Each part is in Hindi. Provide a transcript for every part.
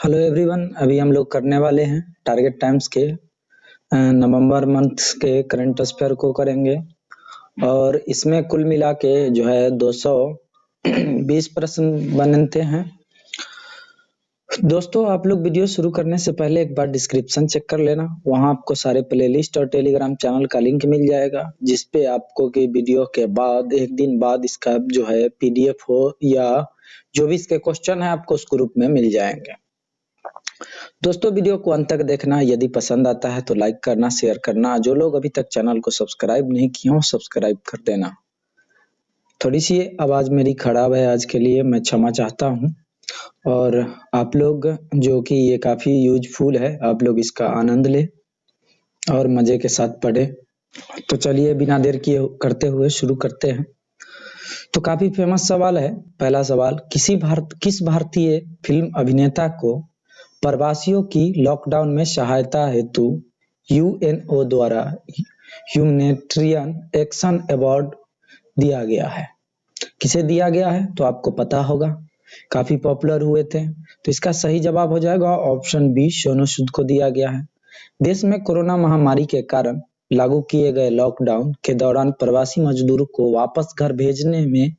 हेलो एवरीवन, अभी हम लोग करने वाले हैं टारगेट टाइम्स के नवंबर मंथ के करंट अफेयर को करेंगे और इसमें कुल मिला के जो है 220 प्रश्न बनते हैं। दोस्तों, आप लोग वीडियो शुरू करने से पहले एक बार डिस्क्रिप्शन चेक कर लेना, वहां आपको सारे प्लेलिस्ट और टेलीग्राम चैनल का लिंक मिल जाएगा, जिसपे आपको कि वीडियो के बाद एक दिन बाद इसका जो है पीडीएफ हो या जो भी इसके क्वेश्चन है आपको उस ग्रुप में मिल जाएंगे। दोस्तों, वीडियो को अंत तक देखना, यदि पसंद आता है तो लाइक करना, शेयर करना, जो लोग अभी तक चैनल को सब्सक्राइब नहीं किए हो सब्सक्राइब कर देना। थोड़ी सी आवाज मेरी खराब है, आज के लिए मैं क्षमा चाहता हूँ और आप लोग जो कि ये काफी यूजफुल है, आप लोग इसका आनंद ले और मजे के साथ पढ़े। तो चलिए बिना देर किए करते हुए शुरू करते हैं। तो काफी फेमस सवाल है। पहला सवाल, किस भारतीय फिल्म अभिनेता को प्रवासियों की लॉकडाउन में सहायता हेतु यूएनओ द्वारा ह्यूमैनिटेरियन एक्शन अवार्ड दिया गया है? किसे दिया गया है तो आपको पता होगा, काफी पॉपुलर हुए थे। तो इसका सही जवाब हो जाएगा ऑप्शन बी, सोनू सूद को दिया गया है। देश में कोरोना महामारी के कारण लागू किए गए लॉकडाउन के दौरान प्रवासी मजदूरों को वापस घर भेजने में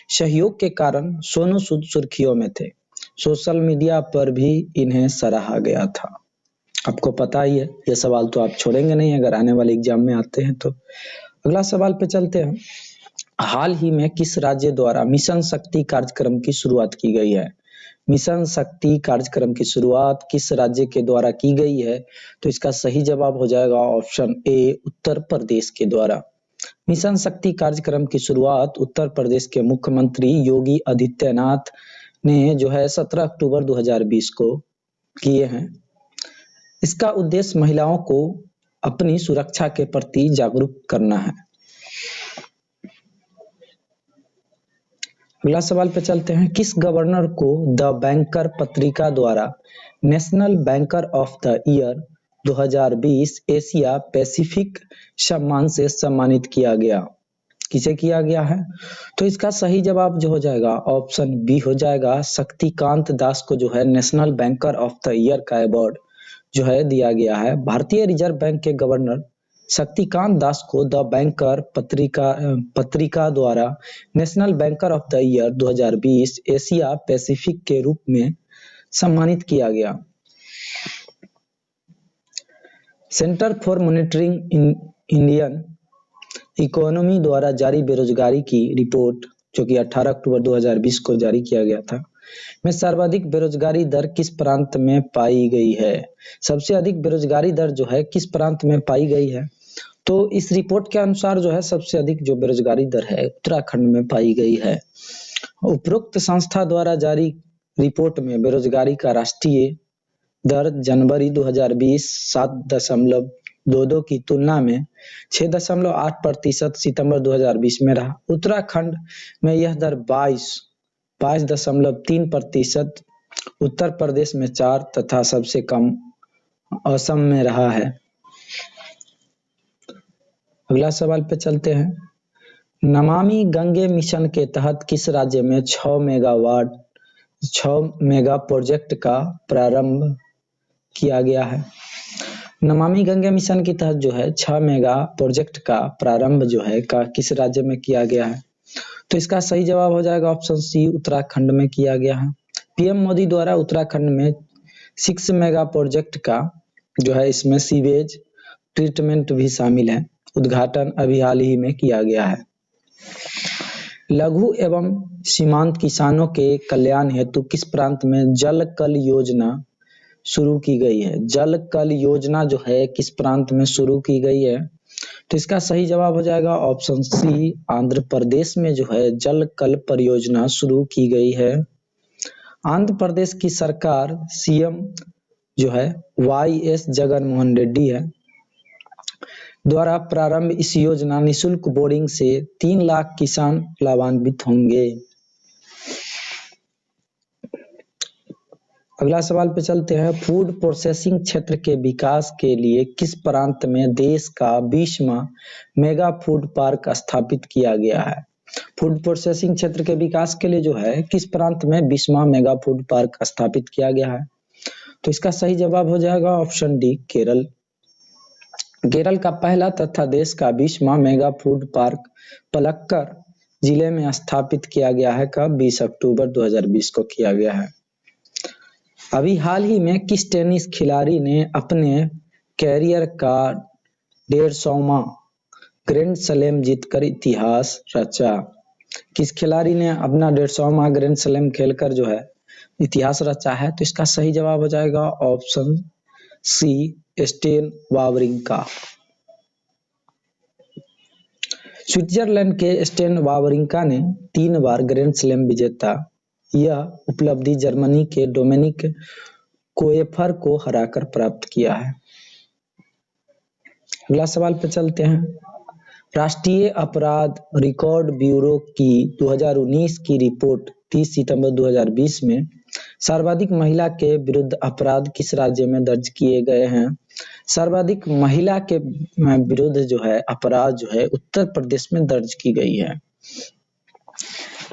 सहयोग के कारण सोनू सूद सुर्खियों में थे। सोशल मीडिया पर भी इन्हें सराहा गया था। आपको पता ही है, ये सवाल तो आप छोड़ेंगे नहीं अगर आने वाले एग्जाम में आते हैं तो। अगला सवाल पे चलते हैं। हाल ही में किस राज्य द्वारा मिशन शक्ति कार्यक्रम की शुरुआत की गई है? मिशन शक्ति कार्यक्रम की शुरुआत किस राज्य के द्वारा की गई है? तो इसका सही जवाब हो जाएगा ऑप्शन ए, उत्तर प्रदेश के द्वारा। मिशन शक्ति कार्यक्रम की शुरुआत उत्तर प्रदेश के मुख्यमंत्री योगी आदित्यनाथ ने जो है 17 अक्टूबर 2020 को किए हैं। इसका उद्देश्य महिलाओं को अपनी सुरक्षा के प्रति जागरूक करना है। अगला सवाल पे चलते हैं। किस गवर्नर को द बैंकर पत्रिका द्वारा national banker of the year 2020 Asia Pacific सम्मान से सम्मानित किया गया? किसे किया गया है? तो इसका सही जवाब जो हो जाएगा ऑप्शन बी हो जाएगा, शक्तिकांत दास को जो है national banker of the year का अवार्ड जो है दिया गया है। भारतीय रिजर्व बैंक के गवर्नर शक्तिकांत दास को द बैंकर पत्रिका द्वारा national banker of the year 2020 Asia Pacific के रूप में सम्मानित किया गया। Centre for monitoring Indian economy द्वारा जारी बेरोजगारी की रिपोर्ट, जो कि 18 अक्टूबर 2020 को जारी किया गया था, में सर्वाधिक बेरोजगारी दर किस प्रांत में पाई गई है? सबसे अधिक बेरोजगारी दर जो है किस प्रांत में पाई गई है? तो इस रिपोर्ट के अनुसार जो है सबसे अधिक जो बेरोजगारी दर है उत्तराखंड में पाई गई है। उपरोक्त संस्था द्वारा जारी रिपोर्ट में बेरोजगारी का राष्ट्रीय दर जनवरी 2020 7.22 की तुलना में 6.8% सितंबर 2020 में रहा। उत्तराखंड में यह दर 22.3%, उत्तर प्रदेश में 4 तथा सबसे कम असम में रहा है। अगला सवाल पे चलते हैं। नमामि गंगे मिशन के तहत किस राज्य में 6 मेगा प्रोजेक्ट का प्रारंभ किया गया है? नमामि गंगे मिशन के तहत जो है 6 मेगा प्रोजेक्ट का प्रारंभ जो है किस राज्य में किया गया है? तो इसका सही जवाब हो जाएगा ऑप्शन सी, उत्तराखंड में किया गया है। पीएम मोदी द्वारा उत्तराखंड में 6 मेगा प्रोजेक्ट का जो है इसमें सीवेज ट्रीटमेंट भी शामिल है, उद्घाटन अभी हाल ही में किया गया है। लघु एवं सीमांत किसानों के कल्याण हेतु किस प्रांत में जल कल योजना शुरू की गई है? जल कल योजना जो है किस प्रांत में शुरू की गई है? तो इसका सही जवाब हो जाएगा ऑप्शन सी, आंध्र प्रदेश में जो है जल कल परियोजना शुरू की गई है। आंध्र प्रदेश की सरकार सीएम जो है वाईएस जगनमोहन रेड्डी है द्वारा प्रारंभ इस योजना निशुल्क बोरिंग से 3 लाख किसान लाभान्वित होंगे। अगला सवाल पे चलते हैं। फूड प्रोसेसिंग क्षेत्र के विकास के लिए किस प्रांत में देश का 20वां मेगा फूड पार्क स्थापित किया गया है? फूड प्रोसेसिंग क्षेत्र के विकास के लिए जो है किस प्रांत में 20वां मेगा फूड पार्क स्थापित किया गया है? तो इसका सही जवाब हो जाएगा ऑप्शन डी केरल। केरल का पहला तथा देश का 20वां मेगा फूड पार्क पलक्कड़ जिले में स्थापित किया गया है। कब? 20 अक्टूबर 2020 को किया गया है। अभी हाल ही में किस टेनिस खिलाड़ी ने अपने कैरियर का 150वां ग्रैंड स्लैम जीतकर इतिहास रचा? किस खिलाड़ी ने अपना 150वां ग्रैंड स्लैम खेलकर जो है इतिहास रचा है? तो इसका सही जवाब हो जाएगा option C Stan Wawrinka. Switzerland के स्टेन वावरिंका ने 3 बार ग्रैंड स्लैम विजेता। यह उपलब्धि जर्मनी के डोमिनिक कोएफर को हराकर प्राप्त किया है। अगला सवाल पे चलते हैं। राष्ट्रीय अपराध रिकॉर्ड ब्यूरो की 2019 की रिपोर्ट 30 सितंबर 2020 में सर्वाधिक महिला के विरुद्ध अपराध किस राज्य में दर्ज किए गए हैं? सर्वाधिक महिला के विरुद्ध जो है अपराध जो है उत्तर प्रदेश में दर्ज की गई है।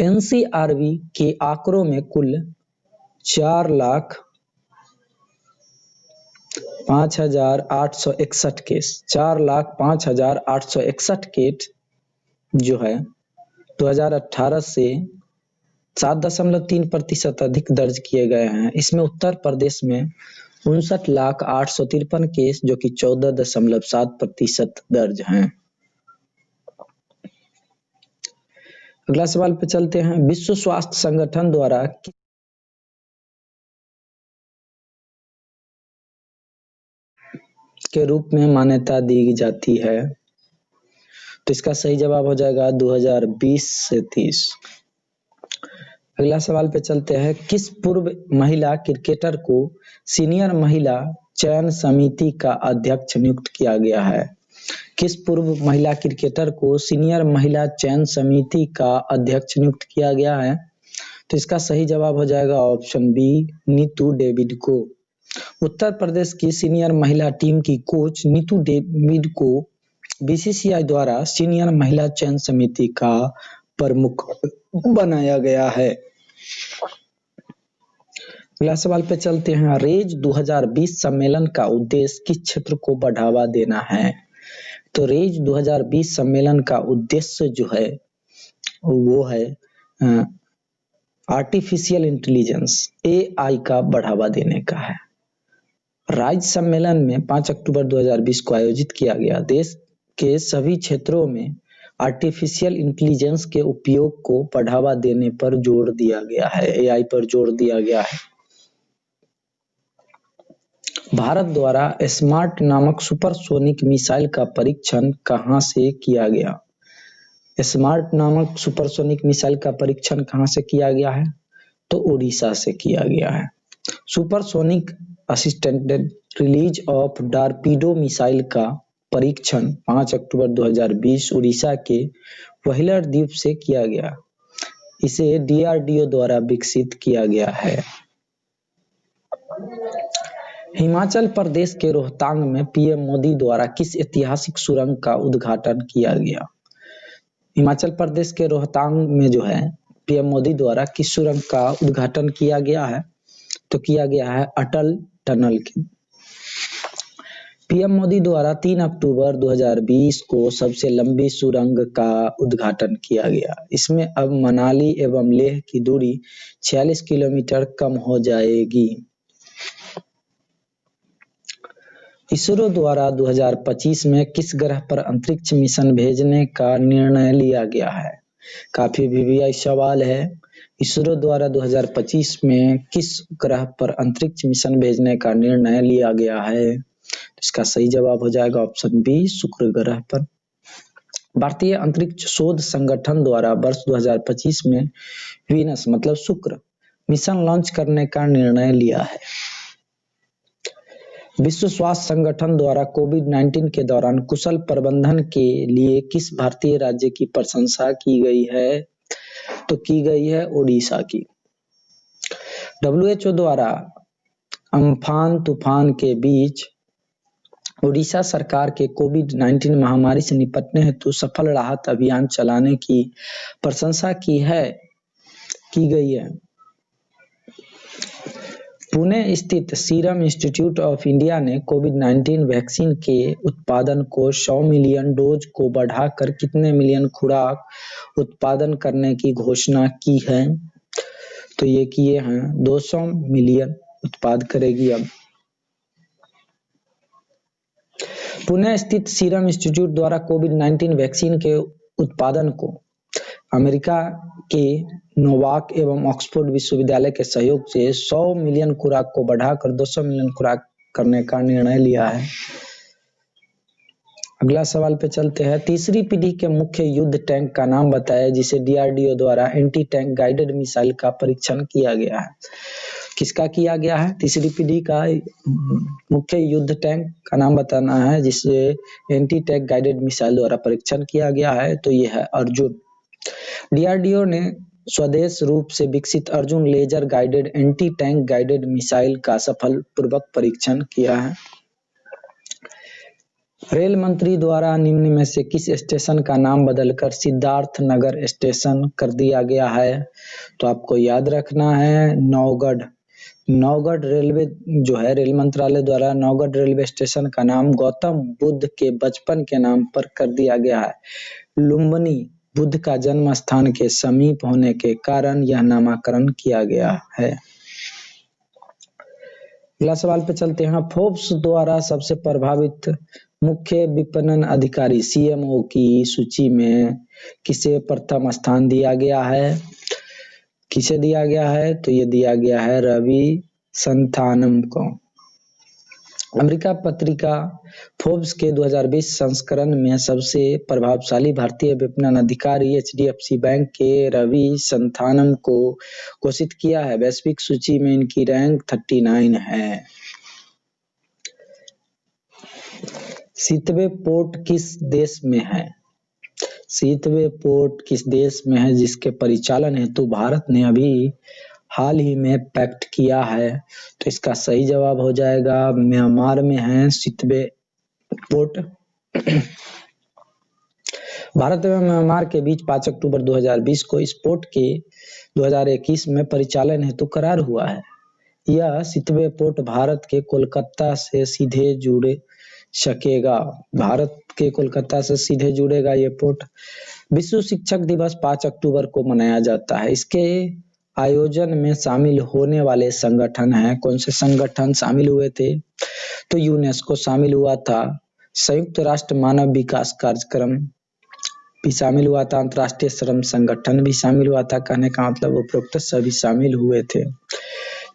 एनसीआरबी के आंकड़ों में कुल 4,05,861 केस 4,05,861 केस जो है 2018 से 7.3% अधिक दर्ज किए गए हैं। इसमें उत्तर प्रदेश में 59,853 केस जो कि 14.7% दर्ज हैं। अगला सवाल पे चलते हैं। विश्व स्वास्थ्य संगठन द्वारा के रूप में मान्यता दी जाती है? तो इसका सही जवाब हो जाएगा 2020 से 30। अगला सवाल पे चलते हैं। किस पूर्व महिला क्रिकेटर को सीनियर महिला चयन समिति का अध्यक्ष नियुक्त किया गया है? किस पूर्व महिला क्रिकेटर को सीनियर महिला चयन समिति का अध्यक्ष नियुक्त किया गया है? तो इसका सही जवाब हो जाएगा ऑप्शन बी नीतू डेविड को। उत्तर प्रदेश की सीनियर महिला टीम की कोच नीतू डेविड को बीसीसीआई द्वारा सीनियर महिला चयन समिति का प्रमुख बनाया गया है। अगला सवाल पे चलते हैं। रेज 2020 सम्मेलन का उद्देश्य किस क्षेत्र को बढ़ावा देना है? तो रेज 2020 सम्मेलन का उद्देश्य जो है वो है आर्टिफिशियल इंटेलिजेंस एआई का बढ़ावा देने का है। राज्य सम्मेलन में 5 अक्टूबर 2020 को आयोजित किया गया। देश के सभी क्षेत्रों में आर्टिफिशियल इंटेलिजेंस के उपयोग को बढ़ावा देने पर जोर दिया गया है, एआई पर जोर दिया गया है। भारत द्वारा स्मार्ट नामक सुपरसोनिक मिसाइल का परीक्षण कहां से किया गया? स्मार्ट नामक सुपरसोनिक मिसाइल का परीक्षण कहां से किया गया है? तो उड़ीसा से किया गया है। Supersonic assisted release of torpedo missile का परीक्षण 5 अक्टूबर 2020 उड़ीसा के व्हीलर द्वीप से किया गया। इसे डीआरडीओ द्वारा विकसित किया गया है। हिमाचल प्रदेश के रोहतांग में पीएम मोदी द्वारा किस ऐतिहासिक सुरंग का उद्घाटन किया गया? हिमाचल प्रदेश के रोहतांग में जो है पीएम मोदी द्वारा किस सुरंग का उद्घाटन किया गया है? तो किया गया है अटल टनल की। पीएम मोदी द्वारा 3 अक्टूबर 2020 को सबसे लंबी सुरंग का उद्घाटन किया गया। इसमें अब मनाली एवं लेह की दूरी 46 किलोमीटर कम हो जाएगी। इसरो द्वारा 2025 में किस ग्रह पर अंतरिक्ष मिशन भेजने का निर्णय लिया गया है? काफी वीवीआई सवाल है। इसरो द्वारा 2025 में किस ग्रह पर अंतरिक्ष मिशन भेजने का निर्णय लिया गया है? इसका सही जवाब हो जाएगा ऑप्शन बी शुक्र ग्रह पर। भारतीय अंतरिक्ष शोध संगठन द्वारा वर्ष 2025 में वीनस मतलब शुक्र मिशन लॉन्च करने का निर्णय लिया है। विश्व स्वास्थ्य संगठन द्वारा कोविड-19 के दौरान कुशल प्रबंधन के लिए किस भारतीय राज्य की प्रशंसा की गई है? तो की गई है ओडिशा की। WHO द्वारा अम्फान तूफान के बीच ओडिशा सरकार के कोविड-19 महामारी से निपटने हेतु सफल राहत अभियान चलाने की प्रशंसा की गई है। पुणे स्थित सीरम इंस्टीट्यूट ऑफ इंडिया ने कोविड-19 वैक्सीन के उत्पादन को 100 मिलियन डोज को बढ़ाकर कितने मिलियन खुराक उत्पादन करने की घोषणा की है? तो ये किए हैं 200 मिलियन उत्पाद करेगी अब। पुणे स्थित सीरम इंस्टीट्यूट द्वारा कोविड-19 वैक्सीन के उत्पादन को अमेरिका के नोवाक एवं ऑक्सफोर्ड विश्वविद्यालय के सहयोग से 100 मिलियन खुराक को बढ़ाकर 200 मिलियन खुराक करने का निर्णय लिया है। अगला सवाल पे चलते हैं। तीसरी पीढ़ी के मुख्य युद्ध टैंक का नाम बताया जिसे डीआरडीओ द्वारा एंटी टैंक गाइडेड मिसाइल का परीक्षण किया गया है। किसका किया गया है? तीसरी पीढ़ी का मुख्य युद्ध टैंक का नाम बताना है जिसे एंटी टैंक गाइडेड मिसाइल द्वारा परीक्षण किया गया है। तो यह है अर्जुन। डीआरडीओ ने स्वदेश रूप से विकसित Arjun laser guided anti tank guided missile का सफलपूर्वक परीक्षण किया है। रेल मंत्री द्वारा निम्न में से किस स्टेशन का नाम बदलकर सिद्धार्थ नगर स्टेशन कर दिया गया है? तो आपको याद रखना है नौगढ़। नौगढ़ रेलवे जो है रेल मंत्रालय द्वारा नौगढ़ रेलवे स्टेशन का नाम गौतम बुद्ध के बचपन के नाम पर कर दिया गया है। लुम्बिनी बुद्ध का जन्म स्थान के समीप होने के कारण यह नामकरण किया गया है। अगला सवाल पे चलते हैं। फोर्ब्स द्वारा सबसे प्रभावित मुख्य विपणन अधिकारी सीएमओ की सूची में किसे प्रथम स्थान दिया गया है? किसे दिया गया है? तो ये दिया गया है रवि संथानम को। अमेरिका पत्रिका फोर्ब्स के 2020 संस्करण में सबसे प्रभावशाली भारतीय विपणन अधिकारी एचडीएफसी बैंक के रवि संथानम को घोषित किया है। वैश्विक सूची में इनकी रैंक 39 है। सीतवे पोर्ट किस देश में है? सीतवे पोर्ट किस देश में है जिसके परिचालन हेतु भारत ने अभी हाल ही में पैक्ट किया है? तो इसका सही जवाब हो जाएगा म्यांमार में है सीतवे पोर्ट। भारत एवं म्यांमार के बीच 5 अक्टूबर 2020 को इस पोर्ट के 2021 में परिचालन हेतु करार हुआ है। यह सीतवे पोर्ट भारत के कोलकाता से सीधे जुड़े सकेगा। भारत के कोलकाता से सीधे जुड़ेगा ये पोर्ट। विश्व शिक्षक दिवस 5 अक्टूबर को मनाया जाता है। इसके आयोजन में शामिल होने वाले संगठन हैं। कौन से संगठन शामिल हुए थे? तो यूनेस्को शामिल हुआ था, संयुक्त राष्ट्र मानव विकास कार्यक्रम भी शामिल हुआ था, अंतर्राष्ट्रीय श्रम संगठन भी शामिल हुआ था। कहने का मतलब उपरोक्त सभी शामिल हुए थे।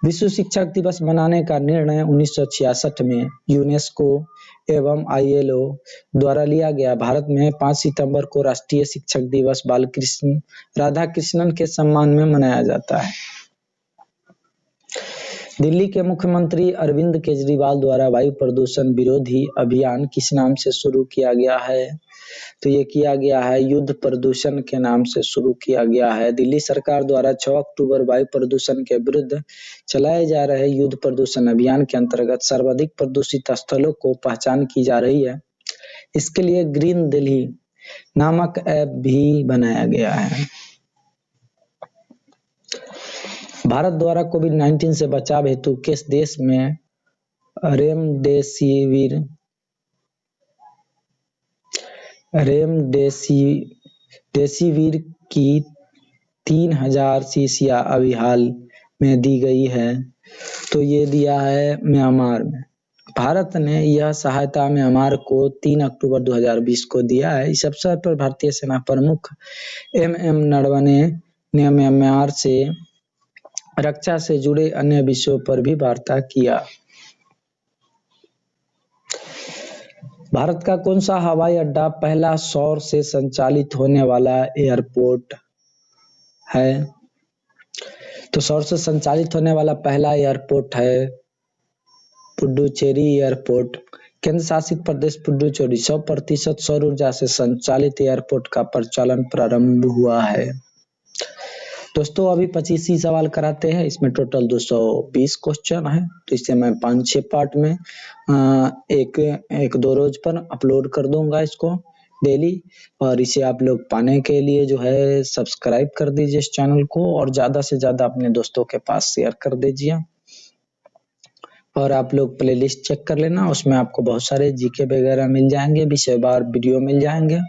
विश्व शिक्षक दिवस मनाने का निर्णय 1966 में यूनेस्को एवं आईएलओ द्वारा लिया गया। भारत में 5 सितंबर को राष्ट्रीय शिक्षक दिवस बालकृष्ण राधाकृष्णन के सम्मान में मनाया जाता है। दिल्ली के मुख्यमंत्री अरविंद केजरीवाल द्वारा वायु प्रदूषण विरोधी अभियान किस नाम से शुरू किया गया है? तो ये किया गया है युद्ध प्रदूषण के नाम से शुरू किया गया है। दिल्ली सरकार द्वारा 6 अक्टूबर वायु प्रदूषण के विरुद्ध चलाए जा रहे युद्ध प्रदूषण अभियान के अंतर्गत सर्वाधिक प्रदूषित स्थलों को पहचान की जा रही है। इसके लिए ग्रीन दिल्ली नामक ऐप भी बनाया गया है। भारत द्वारा कोविड-19 से बचाव हेतु किस देश में रेमडेसिविर की 3000 शीशियां अभी हाल में दी गई है? तो ये दिया है म्यांमार में। भारत ने यह सहायता म्यांमार को 3 अक्टूबर 2020 को दिया है। इस अवसर पर भारतीय सेना प्रमुख एमएम नरवणे ने म्यांमार से रक्षा से जुड़े अन्य विषयों पर भी वार्ता किया। भारत का कौन सा हवाई अड्डा पहला सौर से संचालित होने वाला एयरपोर्ट है? तो सौर से संचालित होने वाला पहला एयरपोर्ट है पुडुचेरी एयरपोर्ट। केंद्र शासित प्रदेश पुडुचेरी 100% सौर ऊर्जा से संचालित एयरपोर्ट का परिचालन प्रारंभ हुआ है। दोस्तों अभी 25 ही सवाल कराते हैं। इसमें टोटल 220 क्वेश्चन है। तो इसे मैं 5-6 पार्ट में एक 2 रोज पर अपलोड कर दूंगा इसको डेली। और इसे आप लोग पाने के लिए जो है सब्सक्राइब कर दीजिए इस चैनल को और ज्यादा से ज्यादा अपने दोस्तों के पास शेयर कर दीजिए। और आप लोग प्लेलिस्ट चेक कर लेना, उसमें आपको बहुत सारे जीके वगैरह मिल जाएंगे, विषयवार वीडियो मिल जाएंगे।